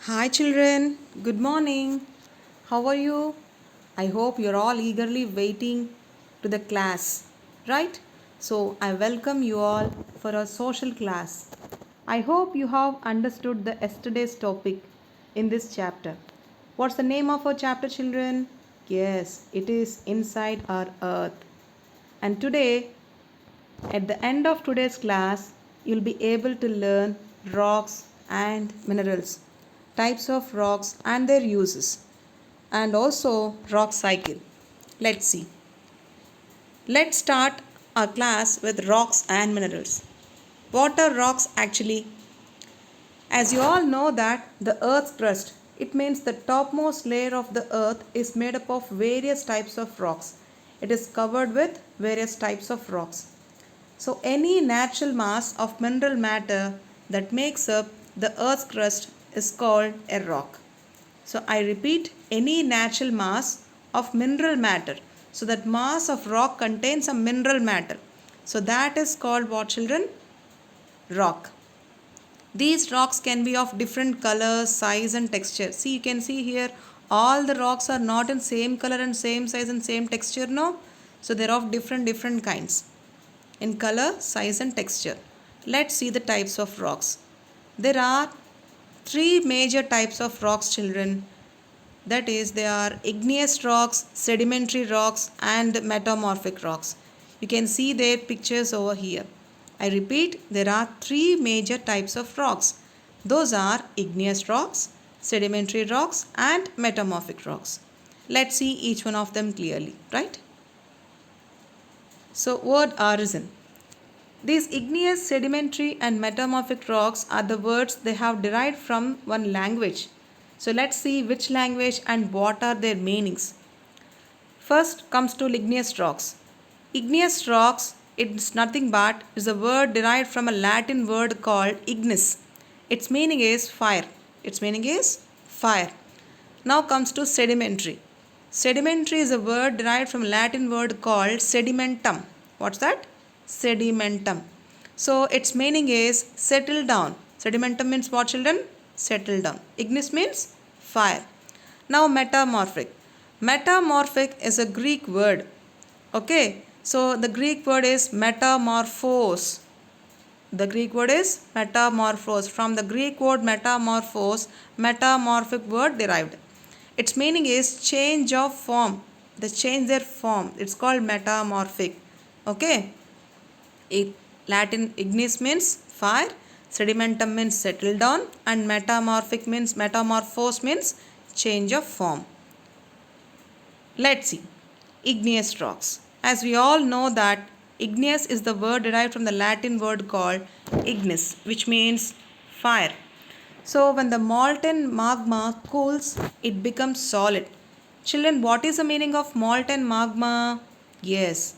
Hi children, good morning. How are you? I hope you're all eagerly waiting to the class, right? So I welcome you all for our social class. I hope you have understood the yesterday's topic in this chapter. What's the name of our chapter, children? Yes, it is Inside Our Earth. And today, at the end of today's class, you'll be able to learn rocks and minerals, types of rocks and their uses, and also rock cycle. Let's see. Let's start our class with rocks and minerals. What are rocks actually? As you all know that the earth's crust, it means the topmost layer of the earth is made up of various types of rocks. It is covered with various types of rocks. So any natural mass of mineral matter that makes up the earth's crust is called a rock. So I repeat, any natural mass of mineral matter. So that mass of rock contains some mineral matter. So that is called what, children? Rock. These rocks can be of different colors, size and texture. See, you can see here all the rocks are not in same color and same size and same texture, no? So they're of different kinds in color, size and texture. Let's see the types of rocks. There are three major types of rocks, children. That is, they are igneous rocks, sedimentary rocks and metamorphic rocks. You can see their pictures over here. I repeat, there are three major types of rocks. Those are igneous rocks, sedimentary rocks and metamorphic rocks. Let's see each one of them clearly, right? So, word origin. These igneous, sedimentary and metamorphic rocks are the words they have derived from one language. So let's see which language and what are their meanings. First comes to igneous rocks. Igneous rocks, it's nothing but is a word derived from a Latin word called ignis. Its meaning is fire. Its meaning is fire. Now comes to sedimentary. Sedimentary is a word derived from a Latin word called sedimentum. What's that? Sedimentum. So its meaning is settle down. Sedimentum means what, children? Settle down. Ignis means fire. Now metamorphic. Metamorphic is a Greek word. Okay. So the Greek word is metamorphos. The Greek word is metamorphos. From the Greek word metamorphos, metamorphic word derived. Its meaning is change of form. They change their form. It's called metamorphic. Okay. Latin ignis means fire, sedimentum means settle down, and metamorphic means metamorphose means change of form. Let's see. Igneous rocks. As we all know that igneous is the word derived from the Latin word called ignis, which means fire. So when the molten magma cools, it becomes solid. Children, what is the meaning of molten magma? Yes,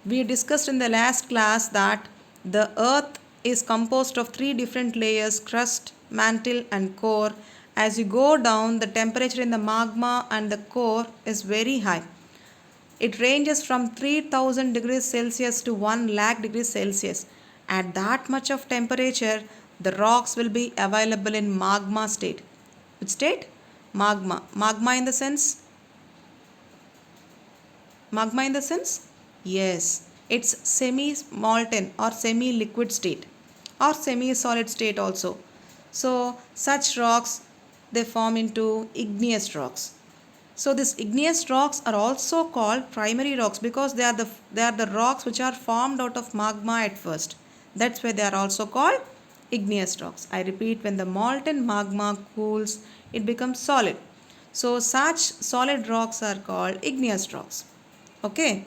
we discussed in the last class that the earth is composed of three different layers: crust, mantle and core. As you go down, the temperature in the magma and the core is very high. It ranges from 3000 degrees Celsius to 1 lakh degrees Celsius. At that much of temperature, the rocks will be available in magma state. Which state? Magma. Magma in the sense? Magma in the sense? Yes. It's semi-molten or semi-liquid state or semi-solid state also. So such rocks, they form into igneous rocks. So these igneous rocks are also called primary rocks because they are the rocks which are formed out of magma at first. That's why they are also called igneous rocks. I repeat, when the molten magma cools, it becomes solid. So such solid rocks are called igneous rocks. Okay,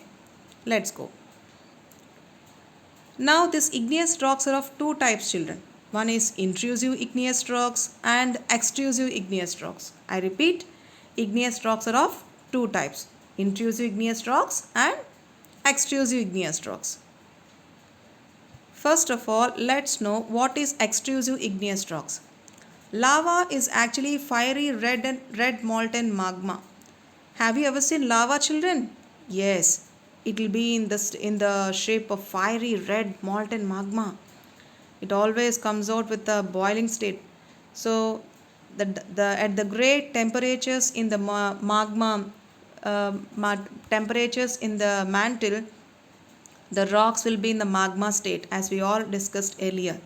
let's go. Now these igneous rocks are of two types, children. One is intrusive igneous rocks and extrusive igneous rocks. I repeat, igneous rocks are of two types: intrusive igneous rocks and extrusive igneous rocks. First of all, let's know what is extrusive igneous rocks. Lava is actually fiery red molten magma. Have you ever seen lava, children? Yes, it will be in the shape of fiery red molten magma. It always comes out with a boiling state. So at the great temperatures in the magma, temperatures in the mantle, the rocks will be in the magma state, as we all discussed earlier.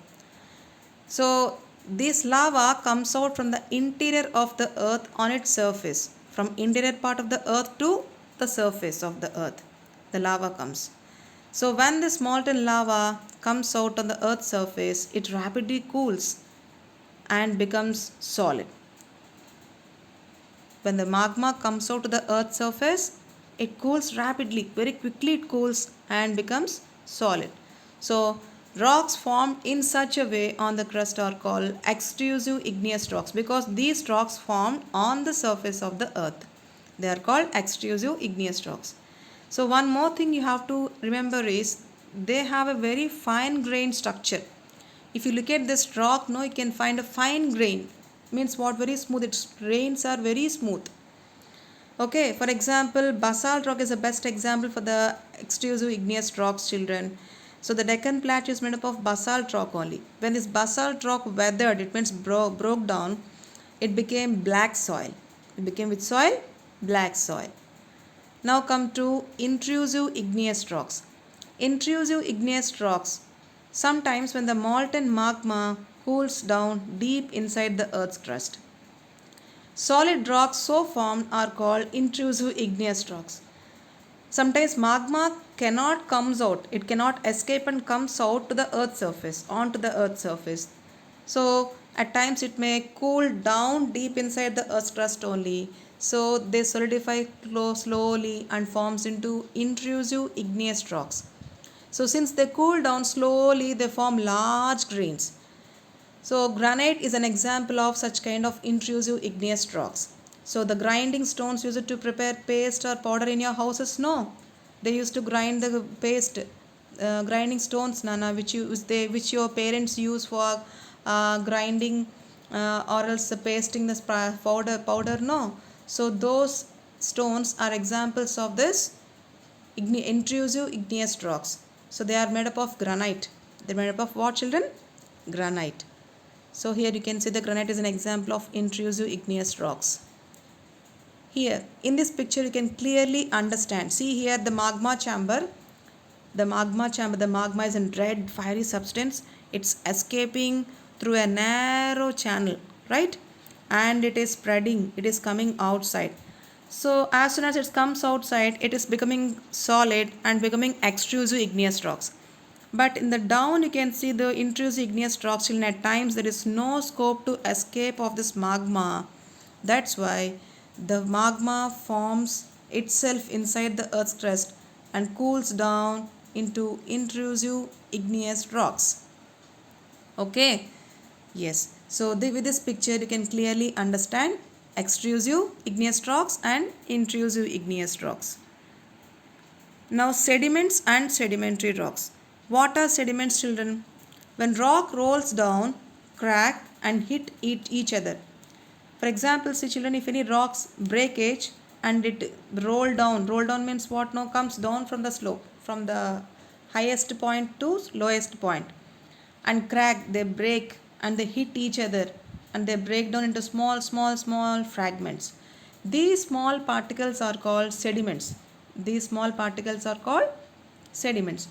So this lava comes out from the interior of the earth on its surface, from interior part of the earth to the surface of the earth. The lava comes. So when this molten lava comes out on the earth's surface, it rapidly cools and becomes solid. When the magma comes out to the earth's surface, it cools rapidly, very quickly it cools and becomes solid. So rocks formed in such a way on the crust are called extrusive igneous rocks, because these rocks formed on the surface of the earth. They are called extrusive igneous rocks. So one more thing you have to remember is they have a very fine grained structure. If you look at this rock, no, you can find a fine grain. Means what? Very smooth. Its grains are very smooth. Okay, for example, basalt rock is the best example for the extrusive igneous rocks, children. So the Deccan Plateau is made up of basalt rock only. When this basalt rock weathered, it means broke down, it became black soil. It became which soil? Black soil. Now come to intrusive igneous rocks. Intrusive igneous rocks. Sometimes when the molten magma cools down deep inside the earth's crust. Solid rocks so formed are called intrusive igneous rocks. Sometimes magma cannot comes out. It cannot escape and comes out to the earth's surface, onto the earth's surface. So at times it may cool down deep inside the earth's crust only. So they solidify slowly and forms into intrusive igneous rocks. So since they cool down slowly, they form large grains. So granite is an example of such kind of intrusive igneous rocks. So the grinding stones used to prepare paste or powder in your houses? No. They used to grind the paste, grinding stones, Nana, which your parents use for grinding or else pasting the powder. No. So those stones are examples of this intrusive igneous rocks. So they are made up of granite. They are made up of what, children? Granite. So here you can see the granite is an example of intrusive igneous rocks. Here in this picture you can clearly understand. See here the magma chamber. The magma is in red fiery substance. It's escaping through a narrow channel, right? And it is spreading. It is coming outside. So as soon as it comes outside, it is becoming solid and becoming extrusive igneous rocks. But in the down you can see the intrusive igneous rocks. Till at times there is no scope to escape of this magma. That's why the magma forms itself inside the earth's crust and cools down into intrusive igneous rocks. Okay, yes. So with this picture you can clearly understand extrusive igneous rocks and intrusive igneous rocks. Now sediments and sedimentary rocks. What are sediments, children? When rock rolls down, crack and hit each other. For example, see children, if any rocks breakage and it roll down means what? No, comes down from the slope, from the highest point to lowest point, and crack, they break and they hit each other and they break down into small fragments. These small particles are called sediments. These small particles are called sediments.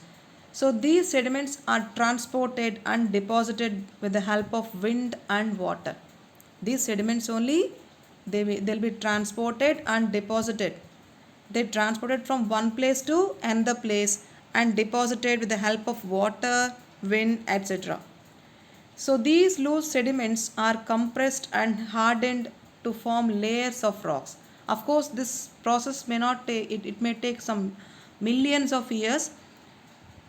So these sediments are transported and deposited with the help of wind and water. These sediments only, they'll be transported and deposited. They transported from one place to another place and deposited with the help of water, wind, etc. So these loose sediments are compressed and hardened to form layers of rocks. Of course, this process may not take, it may take some millions of years.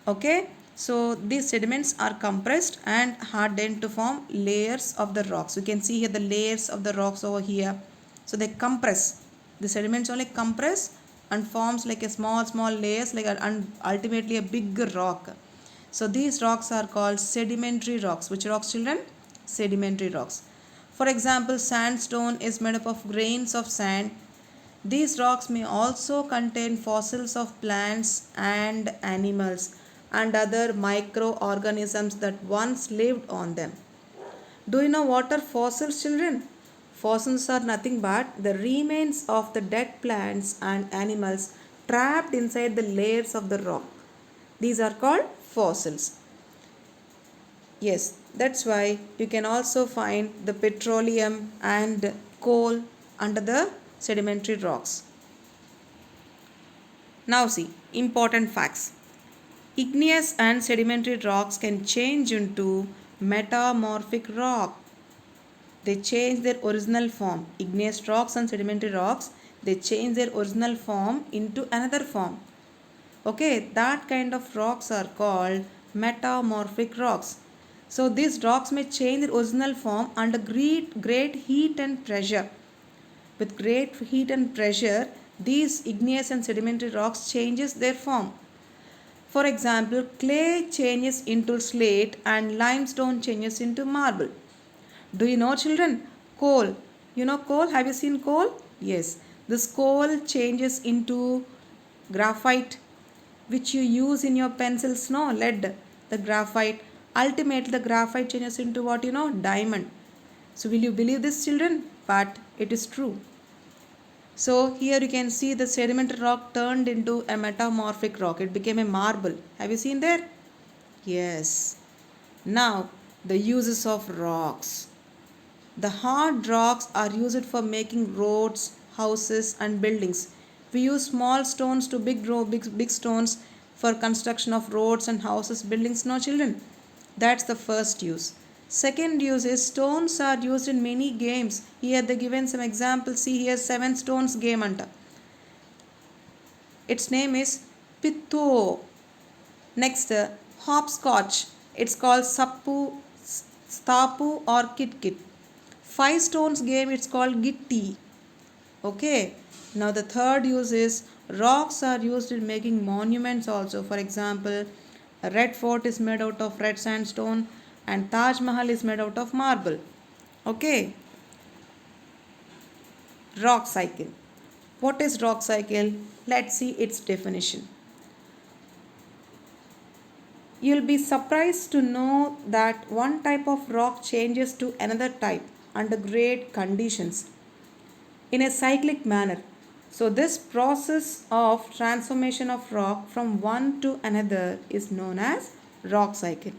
Okay, so these sediments are compressed and hardened to form layers of the rocks. You can see here the layers of the rocks over here. So they compress. The sediments only compress and forms like a small layers, like and ultimately a big rock. So these rocks are called sedimentary rocks. Which rocks, children? Sedimentary rocks. For example, sandstone is made up of grains of sand. These rocks may also contain fossils of plants and animals and other microorganisms that once lived on them. Do you know what are fossils, children? Fossils are nothing but the remains of the dead plants and animals trapped inside the layers of the rock. These are called fossils. Yes, that's why you can also find the petroleum and coal under the sedimentary rocks. Now see, important facts. Igneous and sedimentary rocks can change into metamorphic rock. They change their original form. Igneous rocks and sedimentary rocks, they change their original form into another form. Okay, that kind of rocks are called metamorphic rocks. So these rocks may change their original form under great heat and pressure. With great heat and pressure, these igneous and sedimentary rocks changes their form. For example, clay changes into slate and limestone changes into marble. Do you know, children? Coal. You know coal? Have you seen coal? Yes. This coal changes into graphite, which you use in your pencils, no? Lead. The graphite. Ultimately, the graphite changes into what you know? Diamond. So, will you believe this, children? But it is true. So, here you can see the sedimentary rock turned into a metamorphic rock. It became a marble. Have you seen there? Yes. Now, the uses of rocks. The hard rocks are used for making roads, houses, and buildings. We use small stones to big stones for construction of roads and houses, buildings. No, children. That's the first use. Second use is stones are used in many games. Here they given some examples. See here, seven stones game anta. Its name is Pitho. Next, hopscotch. It's called Sappu, Stapu or Kit Kit. Five stones game, it's called Gitti. Okay. Now the third use is rocks are used in making monuments also. For example, a red fort is made out of red sandstone and Taj Mahal is made out of marble. Okay. Rock cycle. What is rock cycle? Let's see its definition. You'll be surprised to know that one type of rock changes to another type under great conditions in a cyclic manner. So, this process of transformation of rock from one to another is known as rock cycle.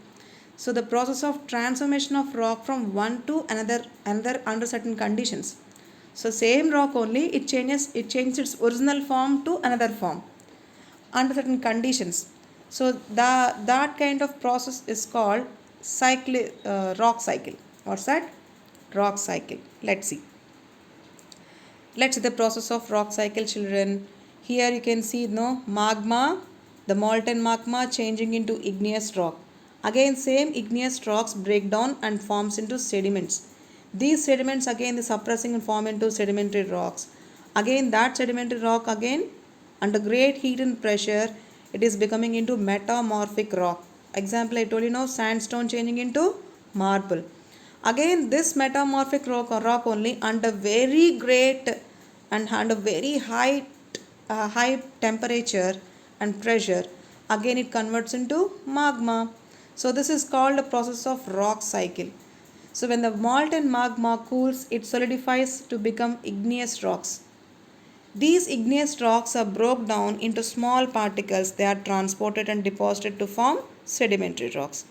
So, the process of transformation of rock from one to another under certain conditions. So, same rock only it changes its original form to another form under certain conditions. So that kind of process is called rock cycle. What's that? Rock cycle. Let's see. Let's see the process of rock cycle, children. Here you can see magma, the molten magma changing into igneous rock. Again same igneous rocks break down and forms into sediments. These sediments again the suppressing and form into sedimentary rocks. Again that sedimentary rock again under great heat and pressure it is becoming into metamorphic rock. Example I told you now, sandstone changing into marble. Again this metamorphic rock only under very great and under very high temperature and pressure again it converts into magma. So this is called the process of rock cycle. So when the molten magma cools it solidifies to become igneous rocks. These igneous rocks are broken down into small particles. They are transported and deposited to form sedimentary rocks.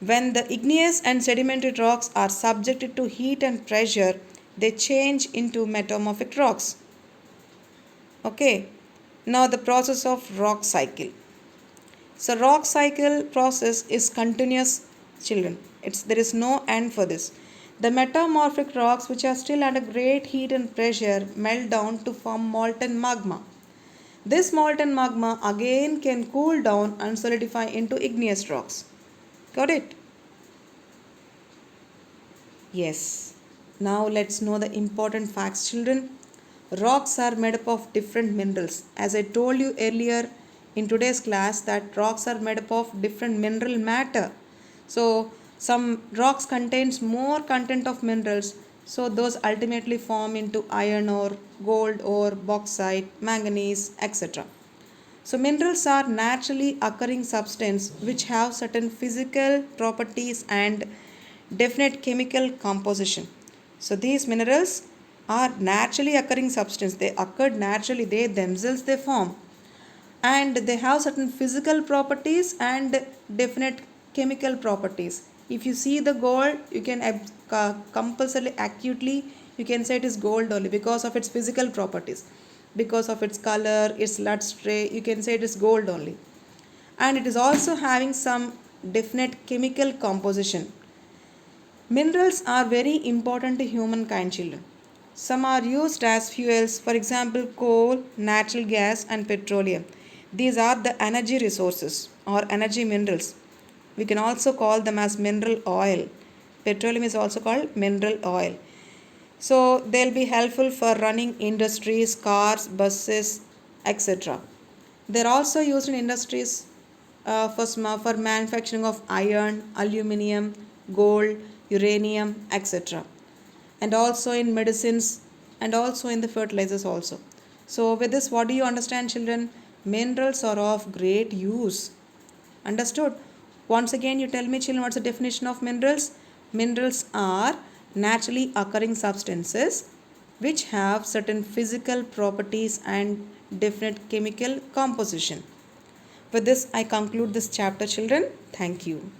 When the igneous and sedimentary rocks are subjected to heat and pressure, they change into metamorphic rocks. Okay. Now the process of rock cycle. So rock cycle process is continuous, children. There is no end for this. The metamorphic rocks which are still under great heat and pressure melt down to form molten magma. This molten magma again can cool down and solidify into igneous rocks. Got it? Yes. Now let's know the important facts, children. Rocks are made up of different minerals. As I told you earlier in today's class that rocks are made up of different mineral matter. So some rocks contains more content of minerals, so those ultimately form into iron ore, gold ore, bauxite, manganese, etc. So minerals are naturally occurring substances which have certain physical properties and definite chemical composition. So these minerals are naturally occurring substance. They occurred naturally, they themselves they form, and they have certain physical properties and definite chemical properties. If you see the gold, you can compulsorily acutely you can say it is gold only because of its physical properties, because of its color, its luster, you can say it is gold only. And it is also having some definite chemical composition. Minerals are very important to humankind, children. Some are used as fuels, for example, coal, natural gas, and petroleum. These are the energy resources or energy minerals. We can also call them as mineral oil. Petroleum is also called mineral oil. So they'll be helpful for running industries, cars, buses, etc. They're also used in industries for manufacturing of iron, aluminium, gold, uranium, etc. And also in medicines and also in the fertilizers also. So with this, what do you understand, children? Minerals are of great use. Understood? Once again, you tell me, children, what's the definition of minerals? Minerals are naturally occurring substances which have certain physical properties and definite chemical composition. With this, I conclude this chapter, children. Thank you.